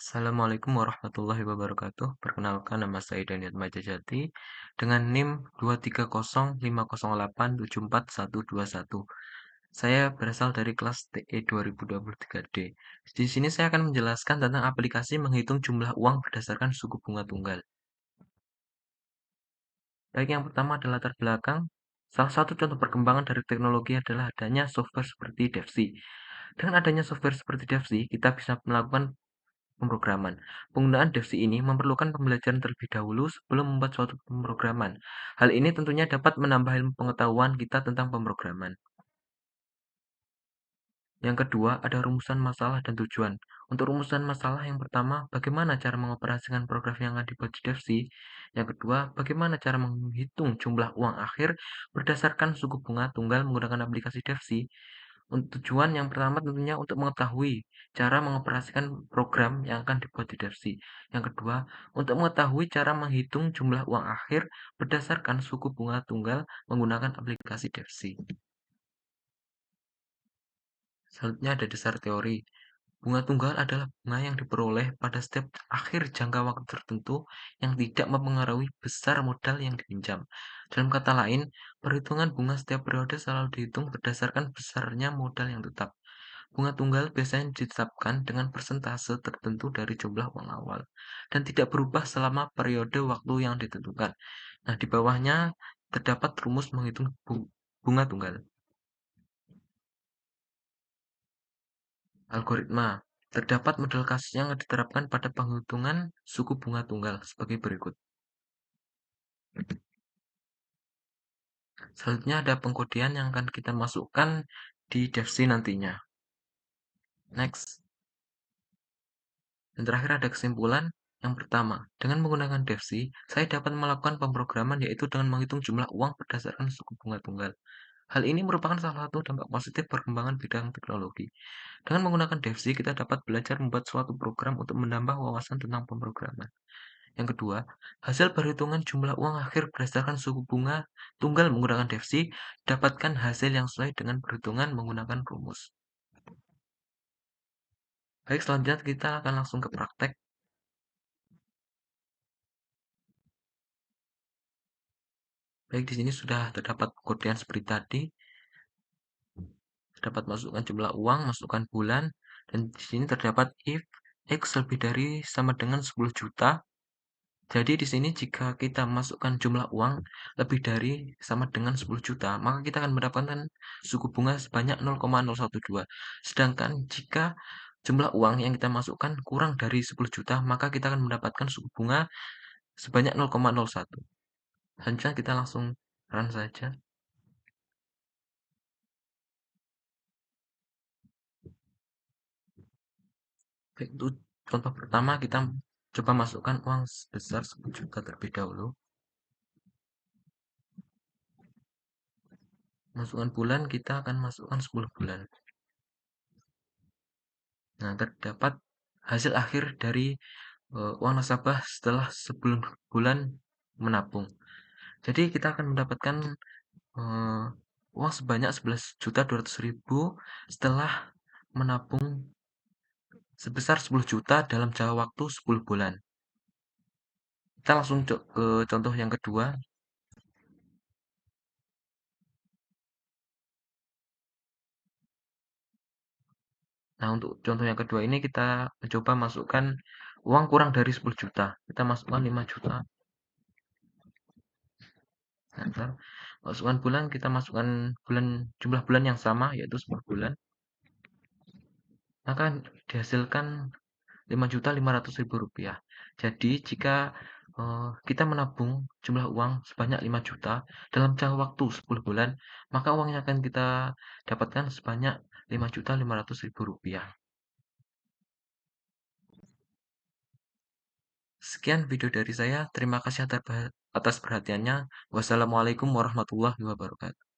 Assalamualaikum warahmatullahi wabarakatuh. Perkenalkan nama saya Daniel Majajati dengan NIM 2305008741121. Saya berasal dari kelas TE 2023D. Di sini saya akan menjelaskan tentang aplikasi menghitung jumlah uang berdasarkan suku bunga tunggal. Baik, yang pertama adalah latar belakang. Salah satu contoh perkembangan dari teknologi adalah adanya software seperti DeFi. Dengan adanya software seperti DeFi, kita bisa melakukan pemrograman. Penggunaan DeFi ini memerlukan pembelajaran terlebih dahulu sebelum membuat suatu pemrograman. Hal ini tentunya dapat menambah ilmu pengetahuan kita tentang pemrograman. Yang kedua, ada rumusan masalah dan tujuan. Untuk rumusan masalah yang pertama, bagaimana cara mengoperasikan program yang akan dibuat di DeFi. Yang kedua, bagaimana cara menghitung jumlah uang akhir berdasarkan suku bunga tunggal menggunakan aplikasi DeFi. Untuk tujuan yang pertama tentunya untuk mengetahui cara mengoperasikan program yang akan dibuat di DeFi. Yang kedua, untuk mengetahui cara menghitung jumlah uang akhir berdasarkan suku bunga tunggal menggunakan aplikasi DeFi. Selanjutnya ada dasar teori. Bunga tunggal adalah bunga yang diperoleh pada setiap akhir jangka waktu tertentu yang tidak mempengaruhi besar modal yang dipinjam. Dalam kata lain, perhitungan bunga setiap periode selalu dihitung berdasarkan besarnya modal yang tetap. Bunga tunggal biasanya ditetapkan dengan persentase tertentu dari jumlah uang awal dan tidak berubah selama periode waktu yang ditentukan. Nah, di bawahnya terdapat rumus menghitung bunga tunggal. Algoritma. Terdapat model kasus yang diterapkan pada penghitungan suku bunga tunggal sebagai berikut. Selanjutnya ada pengkodean yang akan kita masukkan di DeFi nantinya. Next. Dan terakhir ada kesimpulan. Yang pertama, dengan menggunakan DeFi, saya dapat melakukan pemrograman yaitu dengan menghitung jumlah uang berdasarkan suku bunga tunggal. Hal ini merupakan salah satu dampak positif perkembangan bidang teknologi. Dengan menggunakan DeFi, kita dapat belajar membuat suatu program untuk menambah wawasan tentang pemrograman. Yang kedua, hasil perhitungan jumlah uang akhir berdasarkan suku bunga tunggal menggunakan DeFi dapatkan hasil yang sesuai dengan perhitungan menggunakan rumus. Baik, selanjutnya kita akan langsung ke praktek. Baik, di sini sudah terdapat kodean seperti tadi. Terdapat masukkan jumlah uang, masukkan bulan, dan di sini terdapat if X lebih dari sama dengan 10 juta. Jadi di sini jika kita masukkan jumlah uang lebih dari sama dengan 10 juta, maka kita akan mendapatkan suku bunga sebanyak 0,012. Sedangkan jika jumlah uang yang kita masukkan kurang dari 10 juta, maka kita akan mendapatkan suku bunga sebanyak 0,01. Selanjutnya kita langsung run saja. Baik, untuk contoh pertama kita coba masukkan uang sebesar 10 juta terlebih dahulu. Masukkan bulan, kita akan masukkan 10 bulan. Nah, terdapat hasil akhir dari uang nasabah setelah 10 bulan menabung. Jadi kita akan mendapatkan uh, uang sebanyak 11.200.000 setelah menabung sebesar 10 juta dalam jangka waktu 10 bulan. Kita langsung ke contoh yang kedua. Nah, untuk contoh yang kedua ini kita mencoba masukkan uang kurang dari 10 juta. Kita masukkan 5 juta. Nah, masukkan bulan, kita masukkan jumlah bulan yang sama yaitu 10 bulan. Maka dihasilkan 5.500.000 rupiah. Jadi jika kita menabung jumlah uang sebanyak 5 juta dalam jangka waktu 10 bulan, maka uang yang akan kita dapatkan sebanyak 5.500.000 rupiah. Sekian video dari saya. Terima kasih atas perhatiannya. Wassalamualaikum warahmatullahi wabarakatuh.